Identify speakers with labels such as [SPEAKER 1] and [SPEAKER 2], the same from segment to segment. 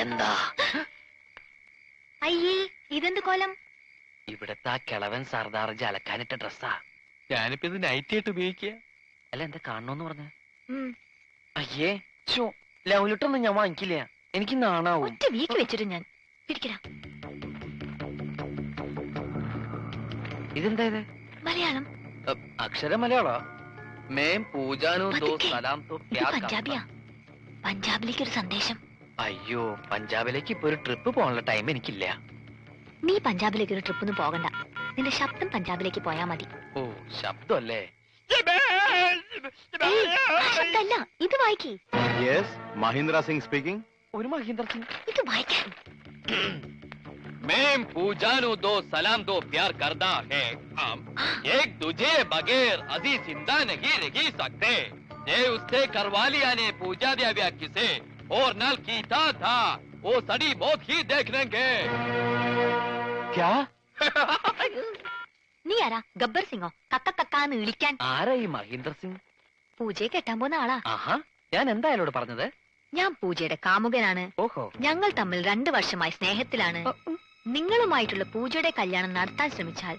[SPEAKER 1] എന്താ?
[SPEAKER 2] അയ്യേ, ഇതെന്ത് കോലം?
[SPEAKER 1] ഇവിടത്തെ ആ കിളവൻ സർദാർ അലക്കാനിട്ട ഡ്രസ്സാ. ഞാനിപ്പോ ഇത് നൈറ്റ് ആയിട്ട് ഉപയോഗിക്കുക. അല്ല, എന്താ കാണണോന്ന് പറഞ്ഞ? അയ്യേ, ലവ് ലെറ്റർ ഒന്നും ഞാൻ വാങ്ങിക്കില്ല. എനിക്ക് നാണാവും.
[SPEAKER 2] ഒറ്റ വീക്ക് വെച്ചിട്ട് ഞാൻ പിടിക്കടാ.
[SPEAKER 1] ഇതെന്താ ഇത്?
[SPEAKER 2] മലയാളം.
[SPEAKER 1] അക്ഷരം മലയാളോ? മേം പൂജാനോ ദോ സലാം തോ ക്യാ
[SPEAKER 2] പഞ്ചാബിയാ. പഞ്ചാബിലേക്ക് ഒരു സന്ദേശം.
[SPEAKER 1] അയ്യോ, പഞ്ചാബിലേക്ക് ഇപ്പൊ ഒരു ട്രിപ്പ് പോകാനുള്ള ടൈം എനിക്കില്ല.
[SPEAKER 2] നീ പഞ്ചാബിലേക്ക് ഒരു ട്രിപ്പൊന്നും പോകണ്ട. നിന്റെ ശബ്ദം പഞ്ചാബിലേക്ക് പോയാ മതി.
[SPEAKER 1] ഓ, ശബ്ദമല്ലേ?
[SPEAKER 2] ശബ്ദമല്ല, ഇത് വായിക്കേ.
[SPEAKER 3] മഹീന്ദ്ര സിംഗ് സ്പീക്കിംഗ്.
[SPEAKER 1] ഒരു മഹീന്ദ്ര സിംഗ്.
[SPEAKER 2] ഇത് വായിക്കാൻ.
[SPEAKER 1] मैं पूजानु दो सलाम दो प्यार करता है हम एक दूजे बगैर अजी जिंदा नहीं रह सकते। ये उससे करवा लिया ने पूजा दिया व्या किसे और नल कीता था वो सड़ी बहुत ही देख लेंगे। क्या?
[SPEAKER 2] നീ ആരാ? ഗബ്ബർ സിംഗോ? കക്ക കക്കാന്ന് വിളിക്കാൻ.
[SPEAKER 1] ആരാ ഈ മഹീന്ദ്ര സിംഗ്?
[SPEAKER 2] പൂജയെ കെട്ടാൻ പോന്ന ആളാ.
[SPEAKER 1] ആഹാ, ഞാൻ എന്താ അയാളോട് പറഞ്ഞത്?
[SPEAKER 2] ഞാൻ പൂജയുടെ കാമുകനാണ്.
[SPEAKER 1] ഓഹോ.
[SPEAKER 2] ഞങ്ങൾ തമ്മിൽ 2 വർഷമായി സ്നേഹത്തിലാണ്. നിങ്ങളുമായിട്ടുള്ള പൂജയുടെ കല്യാണം നടത്താൻ ശ്രമിച്ചാൽ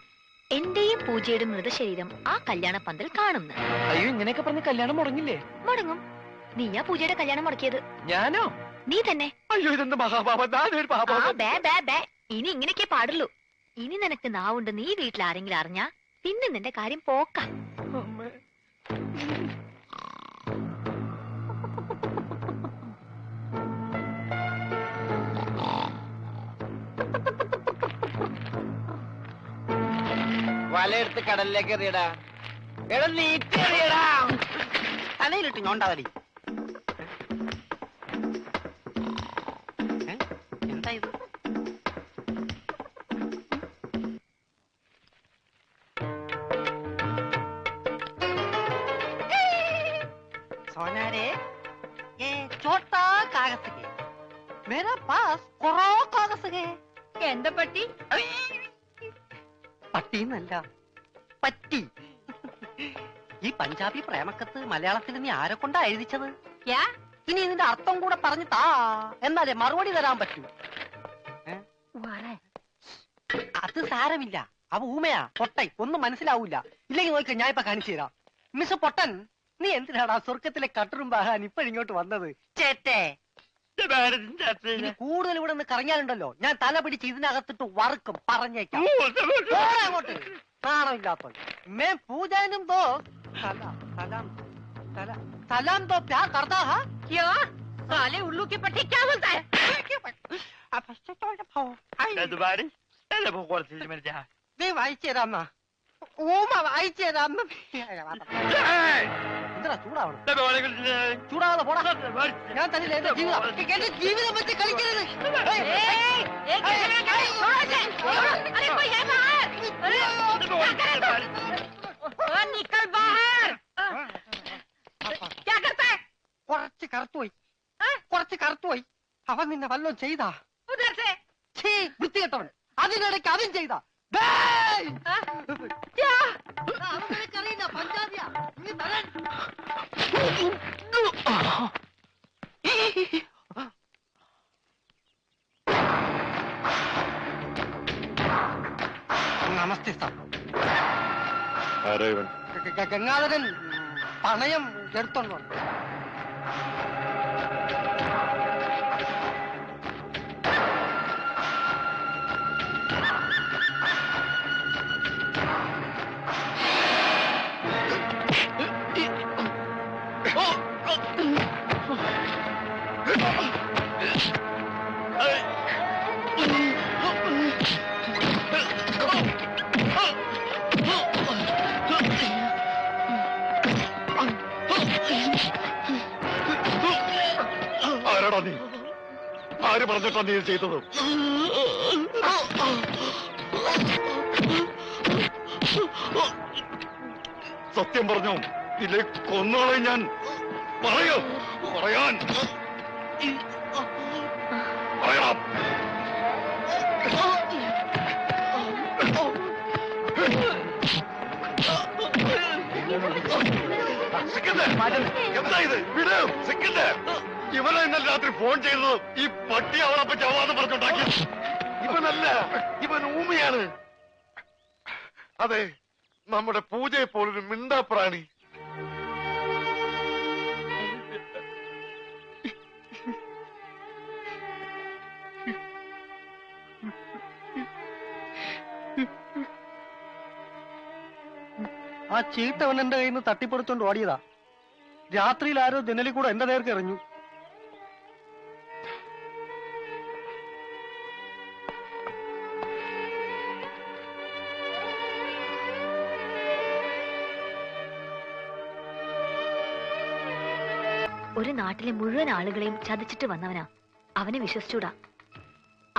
[SPEAKER 2] എന്റെയും പൂജയുടെ മൃതശരീരം ആ കല്യാണ പന്തൽ കാണുന്നു.
[SPEAKER 1] അയ്യോ, ഇങ്ങനെയൊക്കെ പറഞ്ഞ കല്യാണം മുടങ്ങില്ലേ?
[SPEAKER 2] മുടങ്ങും. നീയാ പൂജയുടെ കല്യാണം മുടക്കിയത്.
[SPEAKER 1] ഞാനോ?
[SPEAKER 2] നീ തന്നെ.
[SPEAKER 1] അയ്യോ, ഇതെന്ത് മഹാപാപം.
[SPEAKER 2] ഇനി ഇങ്ങനെയൊക്കെ പാടുള്ളൂ. ഇനി നിനക്ക് നാവുണ്ട്. നീ വീട്ടിൽ ആരെങ്കിലും അറിഞ്ഞാ പിന്നെ നിന്റെ കാര്യം പോക്ക.
[SPEAKER 4] വലയെടുത്ത് കടലിലേക്ക് എറിയടാ. എടാ, നീറ്റെറിയടാ. തലയിലിട്ട് ഞോണ്ടാവലി. എന്താ ഇത്? सोनारे, ये छोटा कागज है। मेरा पास कोरा कागज है।
[SPEAKER 2] എന്താ പറ്റി?
[SPEAKER 4] പട്ടിന്നല്ല, പറ്റി. ഈ പഞ്ചാബി പ്രേമക്കത്ത് മലയാളത്തിൽ നീ ആരെ കൊണ്ടാ എഴുതിച്ചത്? ഇനി ഇതിന്റെ അർത്ഥം കൂടെ പറഞ്ഞു താ, എന്നാലേ മറുപടി തരാൻ പറ്റൂ. അത് സാരമില്ല, അവ ഊമയാ, പൊട്ടൻ, ഒന്നും മനസ്സിലാവൂല. ഇല്ലെങ്കിൽ നോക്ക, ഞാൻ ഇപ്പൊ കാണിച്ചു തരാം. മിസ് പൊട്ടൻ, നീ എന്തിനാടാ സ്വർഗത്തിലെ കട്ടറും ബാഹാൻ ഇപ്പോഴിങ്ങോട്ട് വന്നത്? ചേട്ടേ, കൂടുതൽ ഇവിടെ നിന്ന് കറങ്ങിയാലുണ്ടല്ലോ ഞാൻ തല പിടിച്ച് ഇതിനകത്തിട്ട് വറുക്കും, പറഞ്ഞേക്കാം. അങ്ങോട്ട് നാണമില്ലാത്ത മേ പൂജാനും ദോ സലാം ദോ പ്യാർ കർത്താ ഹാ.
[SPEAKER 2] ക്യാ സാലേ ഉള്ളൂ की पट्टी क्या बोलता है?
[SPEAKER 4] നീ വായിച്ചു തരാമ്മ. ഊമ വായിച്ചു തരാമ്മ. എന്താ ചൂടാവണം? ചൂടാവാതെ പോടാ. ഞാൻ തന്നില്ല എന്റെ ജീവിതം. എന്റെ ജീവിതം വെച്ച് കളിക്കരുത്. കുറച്ച് കറുത്തുപോയി. അവൻ നിന്നെ വല്ലതും ചെയ്താ? വൃത്തികെട്ടവൻ. അതിനിടയ്ക്ക് അതും ചെയ്താ? പഞ്ചാബിയാ. നമസ്തേ സാർ. ഗംഗാധരൻ പണയം എടുത്തോണ്ടോ?
[SPEAKER 3] ആരാടാ നീ? ആര് പറഞ്ഞിട്ടാ നീ ചെയ്തത്? സത്യം പറഞ്ഞു, ഇല്ലേ കൊന്നോളെ ഞാൻ. പറയൂ, പറയാൻ പറയാം. എന്താ ഇത്? വിടൂ, ഇവനെ ഇന്നലെ രാത്രി ഫോൺ ചെയ്തത് ഈ പട്ടി അവളപ്പ ചവാന്ന് പറഞ്ഞുണ്ടാക്കി. ഇവനല്ല, ഇവൻ ഊമയാണ്. അതെ, നമ്മുടെ പൂജയെ പോലൊരു മിണ്ടാപ്രാണി.
[SPEAKER 4] ആ ചീട്ടവൻ എന്റെ കയ്യിൽ നിന്ന് തട്ടിപ്പറിച്ചോണ്ട് ഓടിയതാ. രാത്രിയിൽ ആരോ ജനലിൽ കൂടെ എന്റെ നേർക്ക് എറിഞ്ഞു.
[SPEAKER 2] ഒരു നാട്ടിലെ മുഴുവൻ ആളുകളെയും ചതിച്ചിട്ട് വന്നവനാ. അവനെ വിശ്വസിച്ചൂടാ.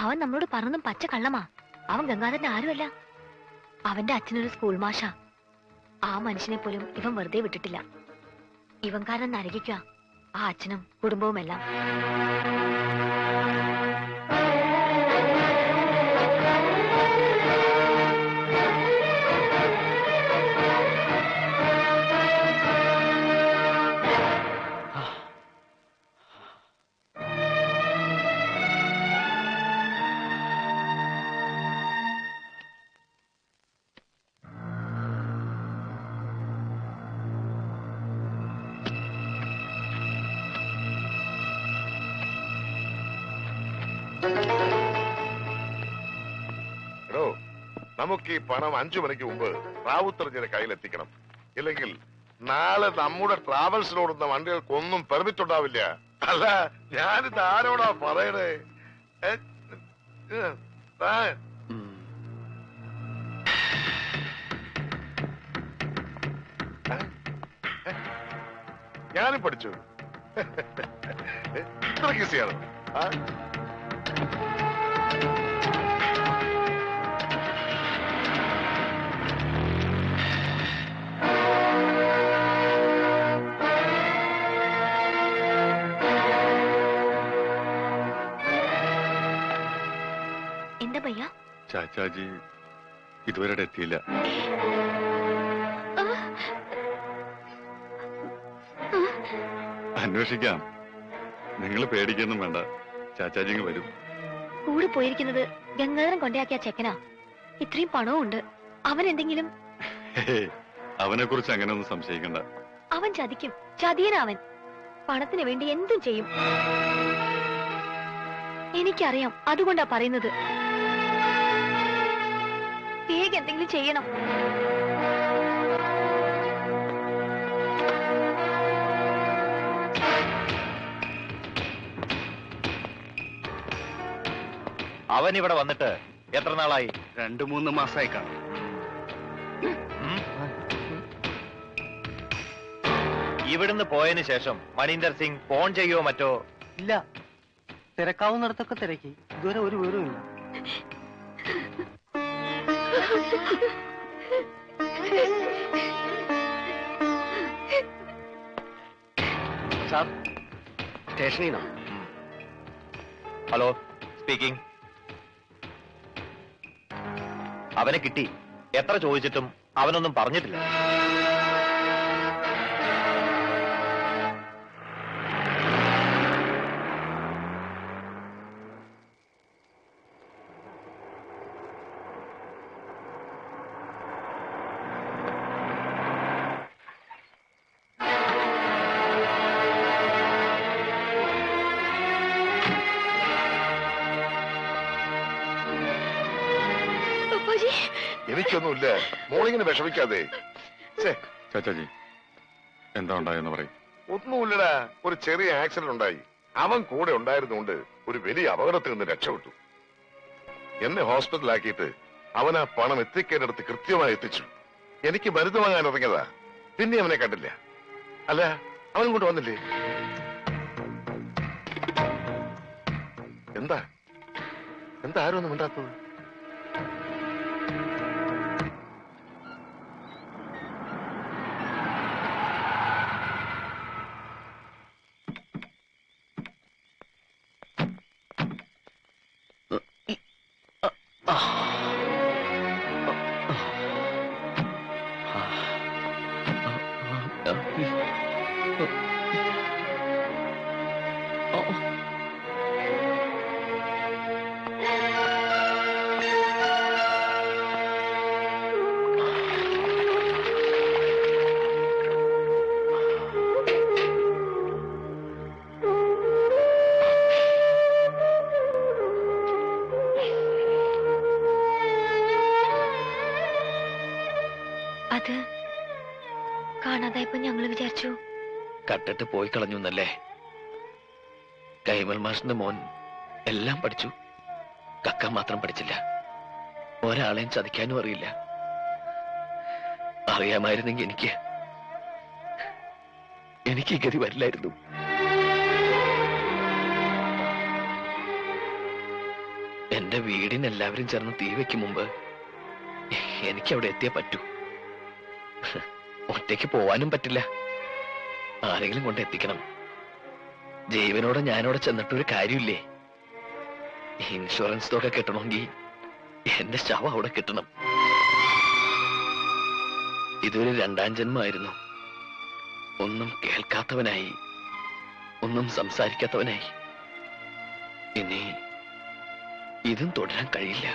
[SPEAKER 2] അവൻ നമ്മളോട് പറഞ്ഞതും പച്ച കള്ളമാ. അവൻ ഗംഗാധരന്റെ ആരുമല്ല. അവന്റെ അച്ഛനൊരു സ്കൂൾ മാഷാ. ആ മനുഷ്യനെ പോലും ഇവൻ വെറുതെ വിട്ടിട്ടില്ല. ഇവൻ കാരണം നരകിക്കുക ആ അച്ഛനും കുടുംബവുമെല്ലാം.
[SPEAKER 3] എടോ, നമുക്ക് ഈ പണം 5 മണിക്ക് മുമ്പ് റാവുത്തറിഞ്ഞിന്റെ കയ്യിലെത്തിക്കണം. ഇല്ലെങ്കിൽ നാളെ നമ്മുടെ ട്രാവൽസിലോടുന്ന വണ്ടികൾക്കൊന്നും പെർമിറ്റ് ഉണ്ടാവില്ല. അല്ല, ഞാനിത് ആരോടാ പറയണേ? ഞാനും പഠിച്ചു. ഇത്ര ഈസിയാണ്.
[SPEAKER 2] എന്താ ഭയ്യ?
[SPEAKER 3] ചാച്ചാജി ഇതുവരെ എത്തിയില്ല. അന്വേഷിക്കാം. നിങ്ങൾ പേടിക്കൊന്നും വേണ്ട, ചാച്ചാജി വരും.
[SPEAKER 2] കൂടെ പോയിരിക്കുന്നത് ഗംഗാധരൻ കൊണ്ടയാക്കിയ ചെക്കനാ. ഇത്രയും പണവും ഉണ്ട്. അവൻ എന്തെങ്കിലും
[SPEAKER 3] അവനെ കുറിച്ച് അങ്ങനെ ഒന്നും സംശയിക്കണ്ട.
[SPEAKER 2] അവൻ ചതിക്കും. ചതിയനാവൻ. പണത്തിന് വേണ്ടി എന്തും ചെയ്യും. എനിക്കറിയാം. അതുകൊണ്ടാ പറയുന്നത്. വേഗം എന്തെങ്കിലും ചെയ്യണം.
[SPEAKER 1] അവൻ ഇവിടെ വന്നിട്ട് എത്ര നാളായി?
[SPEAKER 3] 2-3 മാസമായി കാണും.
[SPEAKER 1] ഇവിടുന്ന് പോയതിനു ശേഷം മണീന്ദർ സിംഗ് ഫോൺ ചെയ്യോ മറ്റോ?
[SPEAKER 4] ഇല്ല. തിരക്കാവുന്നിടത്തൊക്കെ തിരക്കി. ഇതുവരെ ഒരു വിവരവും ഇല്ല.
[SPEAKER 1] സാർ, സ്റ്റേഷനിൽ നിന്നോ? Hello, speaking. അവനെ കിട്ടി. എത്ര ചോദിച്ചിട്ടും അവനൊന്നും പറഞ്ഞിട്ടില്ല.
[SPEAKER 3] എനിക്കൊന്നുമില്ല. മോളിങ്ങനെ വിഷമിക്കാതെ.
[SPEAKER 5] ചാച്ചാജി, എന്താ ഉണ്ടായെന്ന് പറയും.
[SPEAKER 3] ഒന്നുമില്ലടാ, ഒരു ചെറിയ ആക്സിഡന്റ് ഉണ്ടായി. അവൻ കൂടെ ഉണ്ടായിരുന്നുകൊണ്ട് ഒരു വലിയ അപകടത്തിൽ നിന്ന് രക്ഷപ്പെട്ടു. എന്നെ ഹോസ്പിറ്റലാക്കിയിട്ട് അവൻ ആ പണം എത്തിക്കേണ്ടടുത്ത് കൃത്യമായി എത്തിച്ചു. എനിക്ക് മരുന്ന് വാങ്ങാൻ ഇറങ്ങിയതാ. പിന്നെ അവനെ കണ്ടില്ല. അല്ല, അവൻ കൊണ്ട് വന്നില്ലേ? എന്താ എന്താ ആരും ഒന്നും മിണ്ടാത്തത്?
[SPEAKER 2] അത് കാണാതായപ്പോ ഞങ്ങള് വിചാരിച്ചു
[SPEAKER 1] കട്ടിട്ട് പോയി കളഞ്ഞു എന്നല്ലേ. കൈമൽ മാഷിന്റെ മോൻ എല്ലാം പഠിച്ചു, കക്കാൻ മാത്രം പഠിച്ചില്ല. ഒരാളെയും ചതിക്കാനും അറിയില്ല. അറിയാമായിരുന്നെങ്കിൽ എനിക്ക് ഈ ഗതി വരില്ലായിരുന്നു. എന്റെ വീടിന് എല്ലാവരും ചേർന്ന് തീ വെക്കും മുമ്പ് എനിക്ക് അവിടെ എത്തിയേ പറ്റൂ. ഒറ്റയ്ക്ക് പോവാനും പറ്റില്ല, ആരെങ്കിലും കൊണ്ട് എത്തിക്കണം. ജീവനോടെ ഞാനവിടെ ചെന്നിട്ടൊരു കാര്യമില്ലേ. ഇൻഷുറൻസ് തുക കിട്ടണമെങ്കിൽ എന്റെ ശവം അവിടെ കിട്ടണം. ഇതൊരു രണ്ടാം ജന്മമായിരുന്നു. ഒന്നും കേൾക്കാത്തവനായി, ഒന്നും സംസാരിക്കാത്തവനായി. ഇനി ഇതും തുടരാൻ കഴിയില്ല.